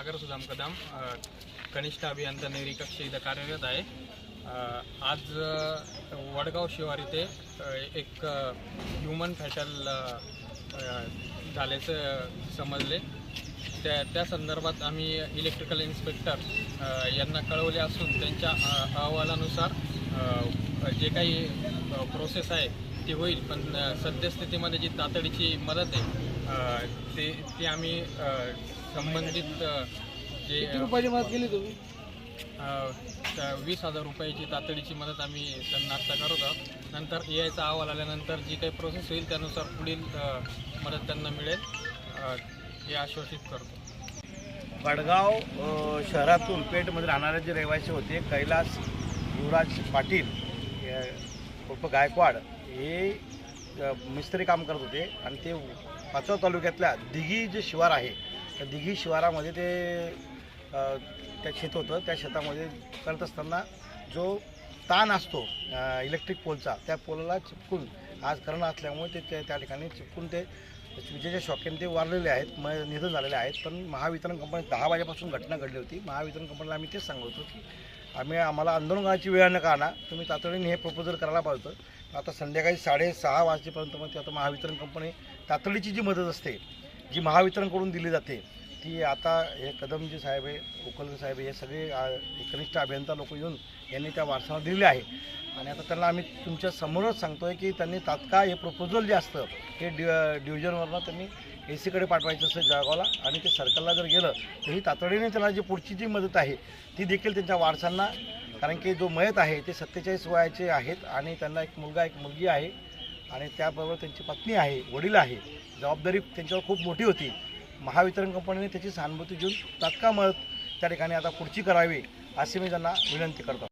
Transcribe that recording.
सागर सुदाम कदम कनिष्ठ अभियंता निरीक्षक इथं कार्यरत आहे। आज वडगाव शिवार इथे एक ह्यूमन फॅटल झाल्याचं समजले। त्या संदर्भात आम्ही इलेक्ट्रिकल इन्स्पेक्टर यांना कळवले असून त्यांच्या अहवालानुसार जे काही प्रोसेस आहे ती होईल, पण सद्यस्थितीमध्ये जी तातडीची मदत आहे ती आम्ही संबंधित जे किती रुपयाची मदत केली तुम्ही? 20,000 रुपयाची तातडीची मदत आम्ही त्यांना आता करत आहोत। नंतर EIचा अहवाल आल्यानंतर जी काही प्रोसेस होईल त्यानुसार पुढील मदत त्यांना मिळेल हे आश्वासित करतो। वडगाव शहरातून पेठमध्ये राहणारे जे रहिवासी होते कैलास युवराज पाटील उर्फ गायकवाड हे मिस्त्री काम करत होते आणि ते पाचोरा तालुक्यातल्या दिघी जे शिवार आहे त्या दिघी शिवारामध्ये ते त्या शेत होतं। त्या शेतामध्ये करत असताना जो ताण असतो इलेक्ट्रिक पोलचा त्या पोलला चिपकून आज करण असल्यामुळे ते त्या ठिकाणी चिपकून ते विजेच्या शॉकेने ते वारलेले आहेत, निधन झालेले आहेत। पण महावितरण कंपनी 10 वाजेपासून घटना घडली होती। महावितरण कंपनीला आम्ही तेच सांगत होतो की आम्हाला आंदोलन करायची वेळ न काढा, तुम्ही तातडीने हे प्रपोजल करायला पाहिजे होतं। आता संध्याकाळी 6:30 वाजेपर्यंत मग आता महावितरण कंपनी तातडीची जी मदत असते जी महावितरणकडून दिली जाते ती आता हे कदमजी साहेब आहे, उकलकर साहेब हे सगळे कनिष्ठ अभियंता लोक येऊन यांनी त्या वारसाला दिलेले आहे। आणि आता त्यांना आम्ही तुमच्या समोरच सांगतो आहे की त्यांनी तात्काळ हे प्रपोजल जे असतं हे डिव्हिजनवरनं त्यांनी AC कडे पाठवायचं असतं जळगावला, आणि ते सर्कलला जर गेलं तर ही तातडीने त्यांना जी पुढची जी मदत आहे ती देखील त्यांच्या वारसांना, कारण की जो मयत आहे ते 47 वयाचे आहेत आणि त्यांना एक मुलगा एक मुलगी आहे आणि त्याबरोबर त्यांची पत्नी आहे, वडील आहे। जबाबदारी त्यांच्यावर खूप मोठी होती। महावितरण कंपनीने त्याची सहानुभूती घेऊन तात्काळ मदत त्या ठिकाणी आता पुढची करावी अशी मी त्यांना विनंती करतो।